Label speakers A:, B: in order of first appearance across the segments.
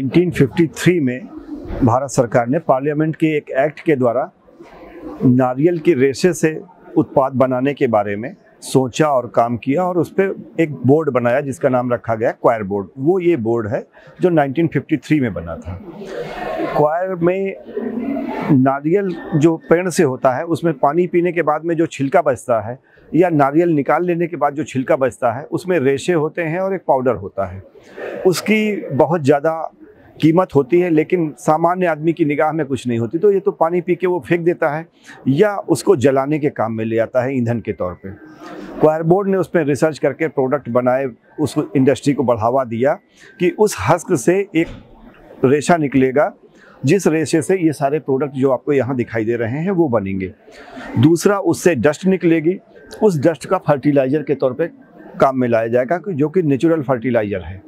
A: 1953 में भारत सरकार ने पार्लियामेंट के एक एक्ट के द्वारा नारियल के रेशे से उत्पाद बनाने के बारे में सोचा और काम किया और उस पर एक बोर्ड बनाया जिसका नाम रखा गया क्वायर बोर्ड। वो ये बोर्ड है जो 1953 में बना था। क्वायर में नारियल जो पेड़ से होता है उसमें पानी पीने के बाद में जो छिलका बचता है या नारियल निकाल लेने के बाद जो छिलका बचता है उसमें रेशे होते हैं और एक पाउडर होता है। उसकी बहुत ज़्यादा कीमत होती है लेकिन सामान्य आदमी की निगाह में कुछ नहीं होती, तो ये तो पानी पी के वो फेंक देता है या उसको जलाने के काम में ले आता है ईंधन के तौर पे। क्वायर बोर्ड ने उस पर रिसर्च करके प्रोडक्ट बनाए, उस इंडस्ट्री को बढ़ावा दिया कि उस हस्क से एक रेशा निकलेगा जिस रेशे से ये सारे प्रोडक्ट जो आपको यहाँ दिखाई दे रहे हैं वो बनेंगे। दूसरा, उससे डस्ट निकलेगी, उस डस्ट का फर्टिलाइज़र के तौर पे काम में लाया जाएगा जो कि नेचुरल फर्टिलाइज़र है।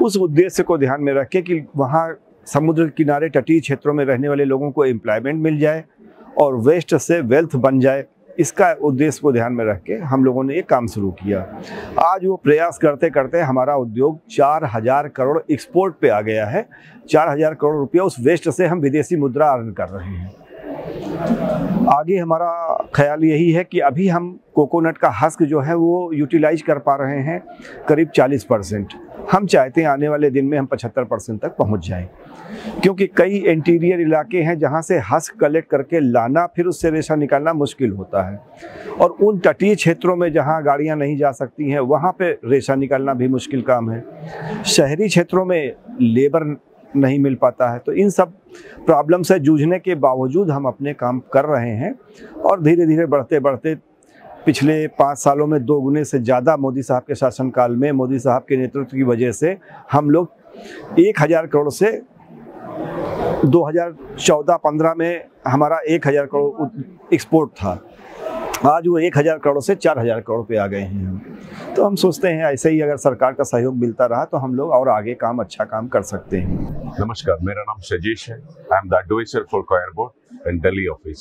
A: उस उद्देश्य को ध्यान में रख के कि वहाँ समुद्र किनारे तटीय क्षेत्रों में रहने वाले लोगों को एम्प्लॉयमेंट मिल जाए और वेस्ट से वेल्थ बन जाए, इसका उद्देश्य को ध्यान में रख के हम लोगों ने ये काम शुरू किया। आज वो प्रयास करते करते हमारा उद्योग 4000 करोड़ एक्सपोर्ट पे आ गया है। 4000 करोड़ रुपया उस वेस्ट से हम विदेशी मुद्रा अर्न कर रहे हैं। आगे हमारा ख्याल यही है कि अभी हम कोकोनट का हस्क जो है वो यूटिलाइज कर पा रहे हैं करीब 40%। हम चाहते हैं आने वाले दिन में हम 75% तक पहुंच जाएं, क्योंकि कई इंटीरियर इलाके हैं जहां से हस्क कलेक्ट करके लाना फिर उससे रेशा निकालना मुश्किल होता है, और उन तटीय क्षेत्रों में जहां गाड़ियां नहीं जा सकती हैं वहां पे रेशा निकालना भी मुश्किल काम है। शहरी क्षेत्रों में लेबर नहीं मिल पाता है। तो इन सब प्रॉब्लम से जूझने के बावजूद हम अपने काम कर रहे हैं और धीरे धीरे बढ़ते बढ़ते पिछले 5 सालों में 2 गुने से ज़्यादा मोदी साहब के शासनकाल में मोदी साहब के नेतृत्व की वजह से हम लोग 1000 करोड़ से 2014-15 में हमारा 1000 करोड़ एक्सपोर्ट था, आज वो 1000 करोड़ से 4000 करोड़ पे आ गए हैं हम। तो हम सोचते हैं ऐसे ही अगर सरकार का सहयोग मिलता रहा तो हम लोग और आगे अच्छा काम कर सकते हैं।
B: नमस्कार, मेरा नाम सजेश है। I am the advisor for coir board in Delhi office.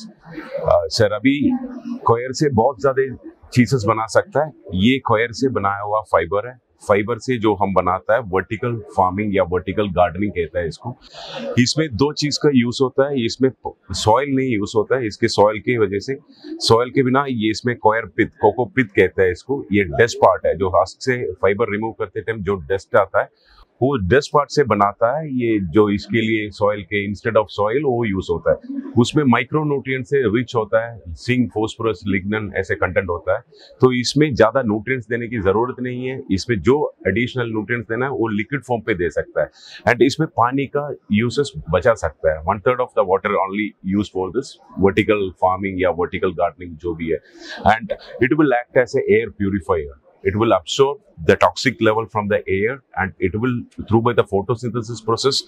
B: Sir, अभी क्वायर से बहुत ज़्यादा चीज़ें बना सकता है। ये क्वायर से बनाया हुआ फाइबर है। फाइबर से जो हम बनाता है वर्टिकल फार्मिंग या वर्टिकल गार्डनिंग कहता है इसको। इसमें 2 चीज का यूज होता है। इसमें सॉइल नहीं यूज होता है, इसके सॉइल की वजह से, सॉइल के बिना ये इसमें क्वायर पिथ, कोको पिथ कहता है इसको। ये डस्ट पार्ट है जो हस्क से फाइबर रिमूव करते टाइम जो डस्ट आता है वो डस्ट पार्ट से बनाता है। ये जो इसके लिए सॉइल के इंस्टेड ऑफ सॉइल वो यूज होता है। उसमें माइक्रो न्यूट्रिएंट से रिच होता है, जिंक, फास्फोरस, लिग्नन ऐसे कंटेंट होता है। तो इसमें ज्यादा न्यूट्रिएंट्स देने की जरूरत नहीं है। इसमें जो एडिशनल न्यूट्रिएंट्स देना है वो लिक्विड फॉर्म पे दे सकता है एंड इसमें पानी का यूसेस बचा सकता है। 1/3 of the water only use for this vertical farming या वर्टिकल गार्डनिंग जो भी है। And it will act as a air purifier. It will absorb the toxic level from the air and it will, through by the photosynthesis process,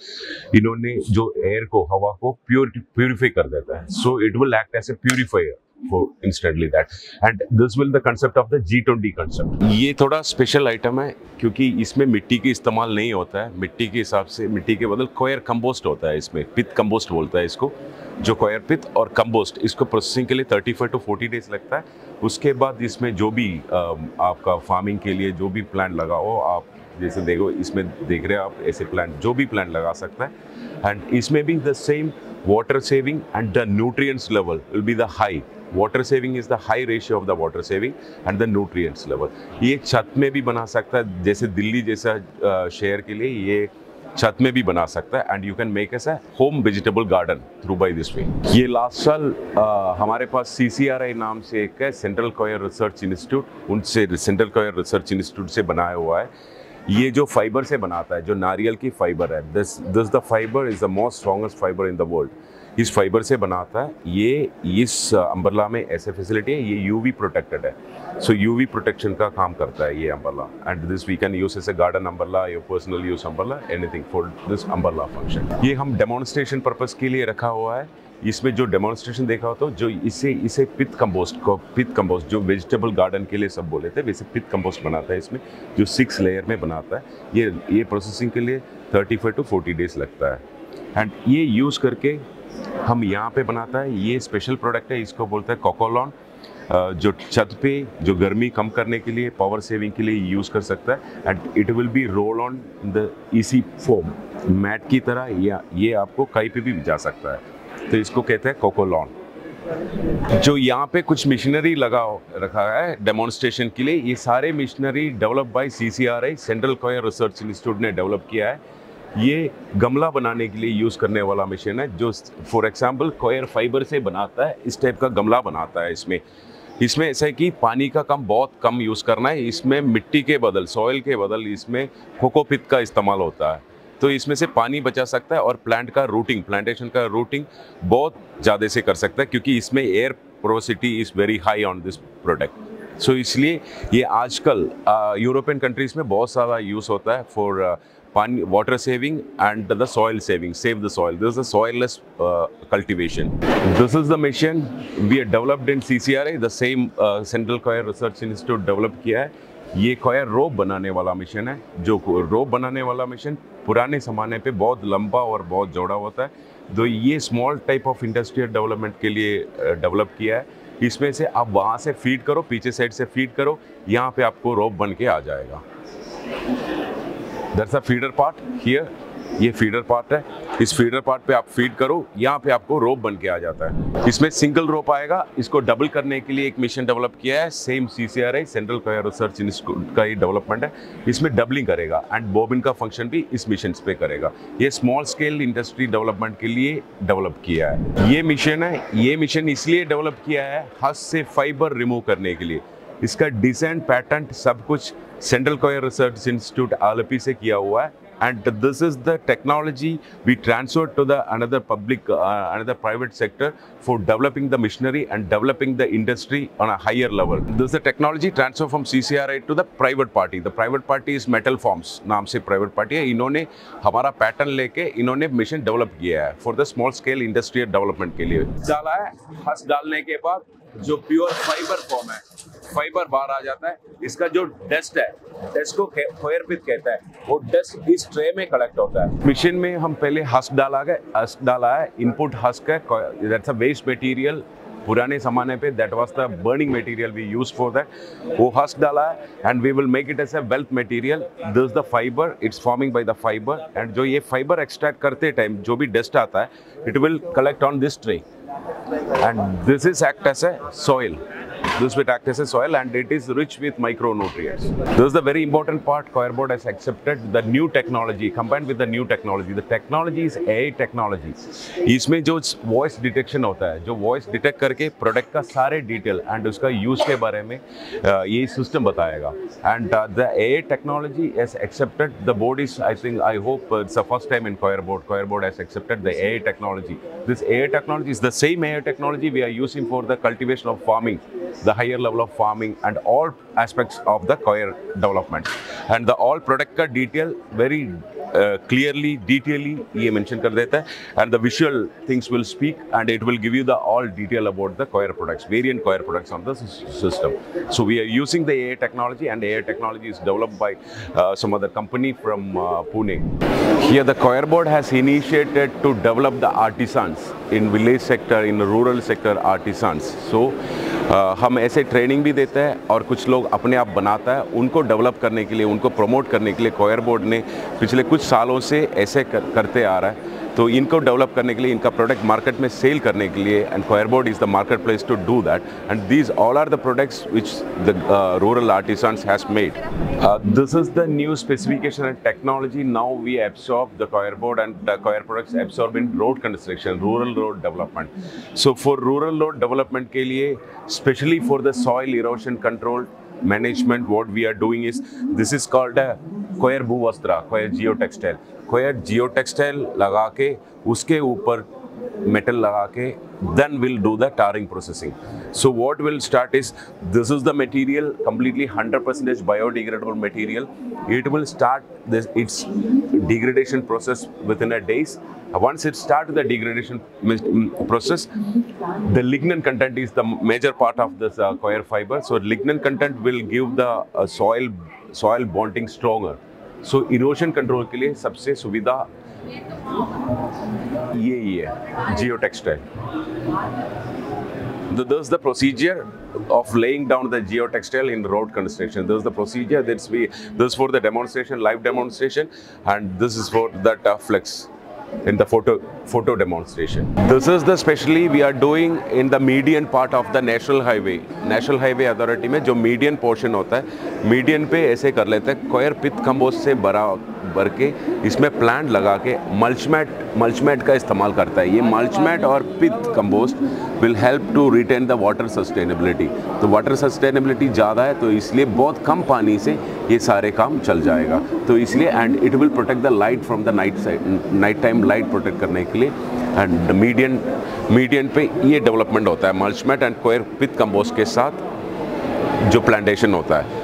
B: इन्होंने जो air को, हवा को purify कर देता है। So it will act as a purifier for instantly that, and this will the concept of the G20 concept। ये थोड़ा स्पेशल आइटम है क्योंकि इसमें मिट्टी की इस्तेमाल नहीं होता है। मिट्टी के हिसाब से, मिट्टी के बदल क्वायर कंपोस्ट होता है इसमें, पिथ कंपोस्ट बोलता है इसको। जो क्वायर पिथ और कंपोस्ट, इसको प्रोसेसिंग के लिए 35 to 40 डेज लगता है। उसके बाद इसमें जो भी आपका फार्मिंग के लिए जो भी प्लांट लगाओ, आप जैसे देखो इसमें देख रहे हैं आप, ऐसे प्लांट जो भी प्लांट लगा सकता है। एंड इसमें भी the same water saving and the nutrients level will be the high. Water saving is the high ratio of the water saving and the nutrients level. ये छत में भी बना सकता है, जैसे दिल्ली जैसा शहर के लिए ये छत में भी बना सकता है। And you can make as a home vegetable garden through by this way. ये लास्ट साल हमारे पास CCRI नाम से एक है, सेंट्रल क्वायर रिसर्च इंस्टीट्यूट, उनसे सेंट्रल क्वायर रिसर्च इंस्टीट्यूट से बनाया हुआ है। ये जो फाइबर से बनाता है, जो नारियल की फाइबर है, this the fibre is the most strongest fibre in the world. इस फाइबर से बनाता है ये। इस अम्ब्रेला में ऐसे फैसिलिटी है, ये UV प्रोटेक्टेड है। सो UV प्रोटेक्शन का काम करता है ये umbrella and this we can use as a garden umbrella, your personal use umbrella, anything for this umbrella function. ये हम डेमोन्स्ट्रेशन पर्पस के लिए रखा हुआ है। इसमें जो डेमोन्स्ट्रेशन देखा हो तो जो इसे पिथ कंपोस्ट जो वेजिटेबल गार्डन के लिए सब बोले थे, वैसे पिथ कंपोस्ट बनाता है इसमें, जो 6 लेयर में बनाता है। ये प्रोसेसिंग के लिए 35 to 40 डेज लगता है एंड ये यूज़ करके हम यहाँ पे बनाता है। ये स्पेशल प्रोडक्ट है, इसको बोलते हैं कोकोलॉन जो छत पे जो गर्मी कम करने के लिए, पावर सेविंग के लिए यूज़ कर सकता है। And it will be roll on the EC foam mat की तरह, या ये आपको कहीं पे भी जा सकता है। तो इसको कहते हैं कोकोलॉन। जो यहाँ पे कुछ मशीनरी रखा है डेमोन्स्ट्रेशन के लिए, ये सारे machinery develop by CCRI, central coir research institute ने डेवलप किया है। ये गमला बनाने के लिए यूज़ करने वाला मशीन है, जो फॉर एग्जांपल कॉयर फाइबर से बनाता है, इस टाइप का गमला बनाता है। इसमें ऐसा है कि पानी का बहुत कम यूज़ करना है। इसमें मिट्टी के बदल, सॉइल के बदल इसमें कोकोपीट का इस्तेमाल होता है, तो इसमें से पानी बचा सकता है और प्लांटेशन का रूटिंग बहुत ज़्यादा से कर सकता है, क्योंकि इसमें air porosity is very high on this product. So इसलिए ये आजकल यूरोपियन कंट्रीज़ में बहुत सारा यूज़ होता है फॉर पानी, water saving and the soil saving, save the soil. This is a soilless cultivation. This is the machine we are developed in CCRI, the same central coir research institute develop किया है। ये coir रोप बनाने वाला machine है। जो रोप बनाने वाला machine पुराने ज़माने पे बहुत लंबा और बहुत चौड़ा होता है, तो ये small type of industrial development के लिए डेवलप किया है। इसमें से आप वहाँ से फीड करो, पीछे साइड से फीड करो, यहाँ पे आपको रोप बन के आ जाएगा। That's a feeder part here, ये फीडर पार्ट है। इस फीडर पार्ट पे आप फीड करो, यहाँ पे आपको रोप बन के आ जाता है। इसमें सिंगल रोप आएगा। इसको डबल करने के लिए एक मिशन डेवलप किया है, same CCRI, central coir research institute का ही डेवलपमेंट है। इसमें डबलिंग करेगा एंड बॉबिन का फंक्शन भी इस मिशन पे करेगा। ये स्मॉल स्केल इंडस्ट्री डेवलपमेंट के लिए डेवलप किया है। ये मिशन इसलिए डेवलप किया है हस्त से फाइबर रिमूव करने के लिए। इसका डिजाइन, पैटेंट सब कुछ central coir research institute ALPI से किया हुआ है। And this is the technology we transferred to the another private sector for developing the machinery and developing the industry on a higher level. This is the technology transfer from CCRI to the private party. The private party is Metal Forms नाम से private party है। इन्होंने हमारा pattern लेके इन्होंने mission develop किया है for the small scale industrial development के लिए। डाला है, हस डालने के बाद जो प्योर फाइबर फॉर्म है, फाइबर बाहर आ जाता है। इसका जो डस्ट है, डस्ट को कॉयर पिट कहता है, वो डस्ट इस ट्रे में कलेक्ट होता है। मशीन में हम पहले हस्क डाला है, इनपुट हस्क है, दैट्स अ वेस्ट मटेरियल। पुराने ज़माने पे that was the burning material we use for that. वो हस्क डाला है and we will make it as a wealth material. This is the fibre, it's forming by the fibre. And जो ये fibre extract करते time जो भी dust आता है, it will collect on this tray and this is act as a soil. This will act as a soil and it is rich with micronutrients. This is the very important part. Coir board has accepted the new technology, combined with the new technology. The technology is AI technology. इसमें जो voice detection होता है, जो voice detect करके product का सारे detail and उसका use के बारे में ये system बताएगा. And the AI technology has accepted. The board is, I hope it's the first time in Coir board. Coir board has accepted the AI technology. This AI technology is the same AI technology we are using for the cultivation of farming, the higher level of farming and all aspects of the coir development. And the all product का detail very clearly, detailedly ये mention कर देता है, and the visual things will speak and it will give you the all detail about the coir products, variant coir products on the system. So we are using the AI technology, and AI technology is developed by some other company from Pune. Here the coir board has initiated to develop the artisans in village sector, in rural sector artisans. So हम ऐसे training भी देते हैं और कुछ लोग अपने आप बनाता है। उनको डेवलप करने के लिए, उनको प्रमोट करने के लिए कॉयर बोर्ड ने पिछले कुछ सालों से ऐसे करते आ रहा है। तो इनको डेवलप करने के लिए, इनका प्रोडक्ट मार्केट में सेल करने के लिए, and coir board is the market place to do that, and these all are the products which the rural artisans has made. This is the new specification and technology. Now we absorb the coir board and the coir products absorb in road construction, rural road development. So for rural road development के लिए, especially for the soil erosion control management, what we are doing is, this is called a coir bhuvastra, coir geotextile. coir geotextile लगा के उसके ऊपर metal लगा के then we'll do the tarring processing. So what will start is, this is the material, completely 100% biodegradable material. It will start its degradation process within a days. Once it starts the degradation process, the lignin content is the major part of this coir fiber. So lignin content will give the soil bonding stronger. So erosion control के लिए सबसे सुविधा ये ही है, जियो textile. There's the procedure of laying down the geotextile in road construction. There's the procedure this is for the demonstration, live demonstration, and this is for that flex in the photo demonstration. This is the specially we are doing in the median part of the national highway authority में जो median portion होता है, median पे ऐसे कर लेते हैं coir pith compost से भर के इसमें प्लांट लगा के मल्च मैट का इस्तेमाल करता है। ये मल्च मैट और pith compost will help to retain the water sustainability. तो वाटर सस्टेनेबिलिटी ज़्यादा है, तो इसलिए बहुत कम पानी से ये सारे काम चल जाएगा। तो इसलिए and it will protect the light from the night time light protect करने के लिए। एंड मीडियन पे ये डेवलपमेंट होता है mulch mat and coir pith compost के साथ जो प्लांटेशन होता है।